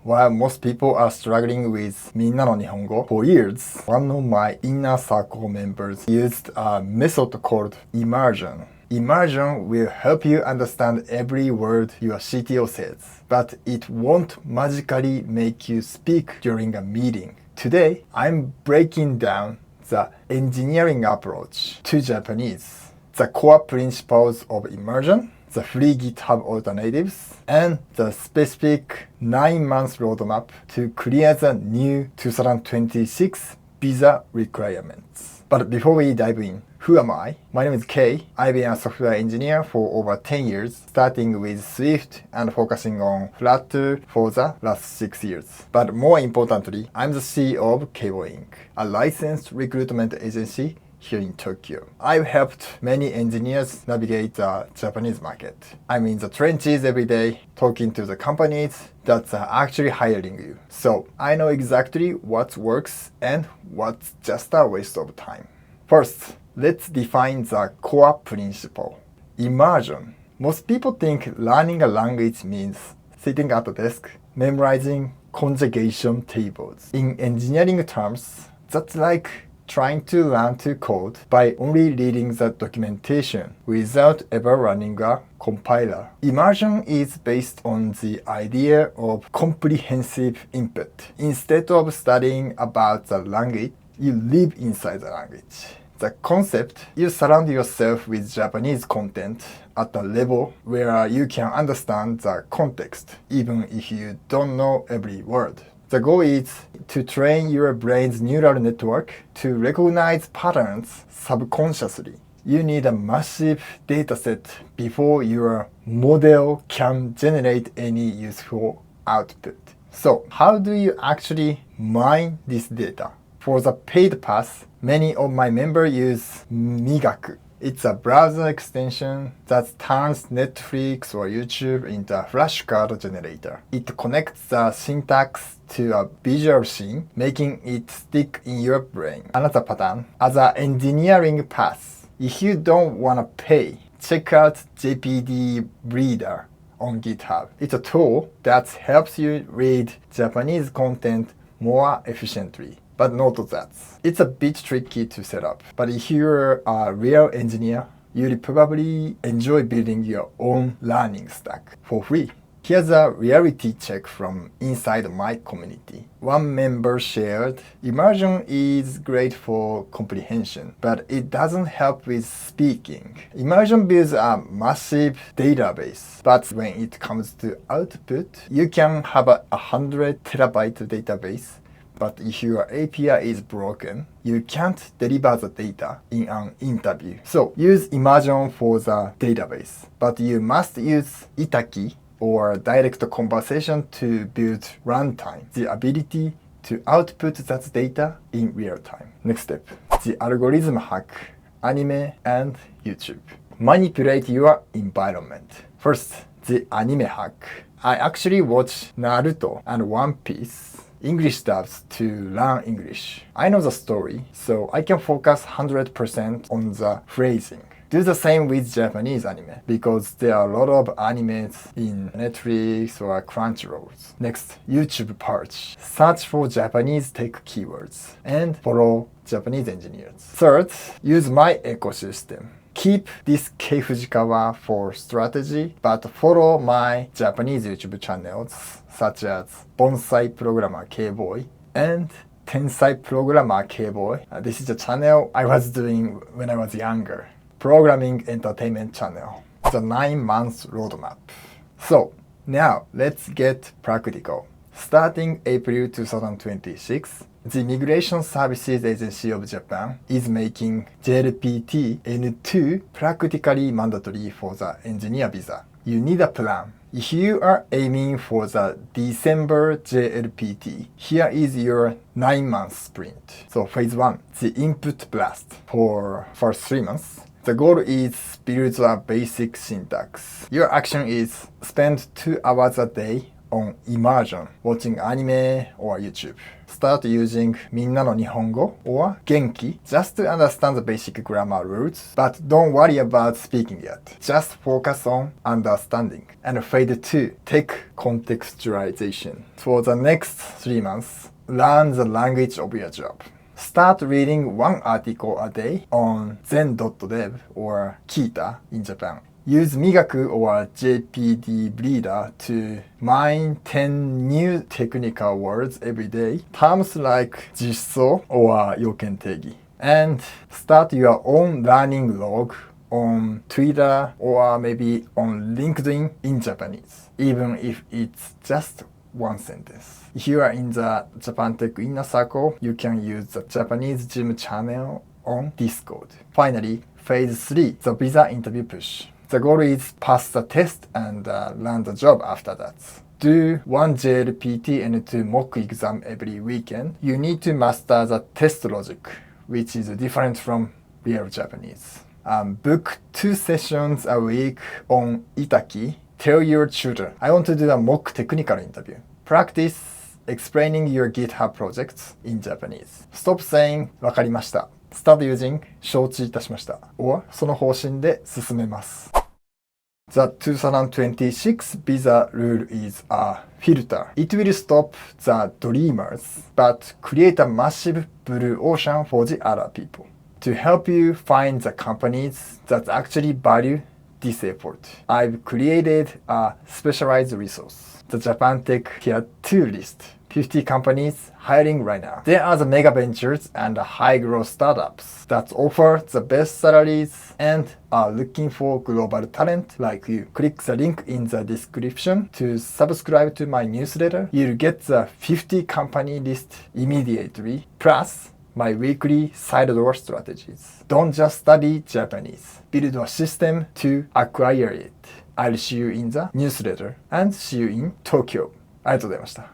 While most people are struggling with Minna no Nihongo, for years, one of my inner circle members used a method called immersion. Immersion will help you understand every word your CTO says, but it won't magically make you speak during a meeting. Today, I'm breaking down the engineering approach to Japanese, the core principles of immersion, the free GitHub alternatives, and the specific 9-month roadmap to clear the new 2026 visa requirements. But before we dive in, who am I? My name is Kei. I've been a software engineer for over 10 years, starting with Swift and focusing on Flutter for the last 6 years. But more importantly, I'm the CEO of Keibo Inc., a licensed recruitment agency here in Tokyo. I've helped many engineers navigate the Japanese market. I'm in the trenches every day, talking to the companies that are actually hiring you. So I know exactly what works and what's just a waste of time. First, let's define the core principle. Immersion. Most people think learning a language means sitting at a desk, memorizing conjugation tables. In engineering terms, that's like trying to learn to code by only reading the documentation without ever running a compiler. Immersion is based on the idea of comprehensive input. Instead of studying about the language, you live inside the language. The concept, you surround yourself with Japanese content at a level where you can understand the context, even if you don't know every word. The goal is to train your brain's neural network to recognize patterns subconsciously. You need a massive dataset before your model can generate any useful output. So, how do you actually mine this data? For the paid pass, many of my members use Migaku. It's a browser extension that turns Netflix or YouTube into a flashcard generator. It connects the syntax to a visual scene, making it stick in your brain. Another pattern, as an engineering pass, if you don't want to pay, check out JPD Reader on GitHub. It's a tool that helps you read Japanese content more efficiently. But note that it's a bit tricky to set up. But if you're a real engineer, you'll probably enjoy building your own learning stack for free. Here's a reality check from inside my community. One member shared, immersion is great for comprehension, but it doesn't help with speaking. Immersion builds a massive database, but when it comes to output, you can have a 100 terabyte database. But if your API is broken, you can't deliver the data in an interview. So use immersion for the database, but you must use Itaki or direct conversation to build runtime, the ability to output that data in real time. Next step, the algorithm hack, anime and YouTube. Manipulate your environment. First, the anime hack. I actually watch Naruto and One Piece English dubs to learn English. I know the story, so I can focus 100% on the phrasing. Do the same with Japanese anime, because there are a lot of animes in Netflix or Crunchyroll. Next, YouTube Purge. Search for Japanese tech keywords and follow Japanese engineers. Third, use my ecosystem. Keep this Kei Fujikawa for strategy, but follow my Japanese YouTube channels such as Bonsai Programmer K-Boy and Tensai Programmer K-Boy. This is a channel I was doing when I was younger. Programming entertainment channel. The 9-month roadmap. So now let's get practical. Starting April 2026, the Immigration Services Agency of Japan is making JLPT N2 practically mandatory for the engineer visa. You need a plan. If you are aiming for the December JLPT, here is your 9-month sprint. So phase 1, the input blast for first 3 months. The goal is build a basic syntax. Your action is spend 2 hours a day on immersion, watching anime or YouTube. Start using みんなの日本語 or 元気 just to understand the basic grammar rules, but don't worry about speaking yet. Just focus on understanding. And phase 2, take contextualization. For the next 3 months, learn the language of your job. Start reading one article a day on zen.dev or Kita in Japan. Use Migaku or JPD Reader to mine 10 new technical words every day. Terms like 実装 or 要件定義. And start your own learning log on Twitter or maybe on LinkedIn in Japanese, even if it's just one sentence. If you are in the Japan Tech Inner Circle, you can use the Japanese Gym channel on Discord. Finally, phase 3, the visa interview push. The goal is pass the test and land the job after that. Do 1 JLPT and 2 mock exam every weekend. You need to master the test logic, which is different from real Japanese. Book 2 sessions a week on Itaki. Tell your tutor, I want to do a mock technical interview. Practice explaining your GitHub projects in Japanese. Stop saying わかりました。Start using 承知いたしました or その方針で進めます。The 2026 visa rule is a filter. It will stop the dreamers, but create a massive blue ocean for the other people. To help you find the companies that actually value this effort, I've created a specialized resource, the Japan Tech Tier 2 list. 50 companies hiring right now. There are the mega ventures and high growth startups that offer the best salaries and are looking for global talent like you. Click the link in the description to subscribe to my newsletter. You'll get the 50 company list immediately, plus my weekly side door strategies. Don't just study Japanese. Build a system to acquire it. I'll see you in the newsletter and see you in Tokyo. ありがとうございました。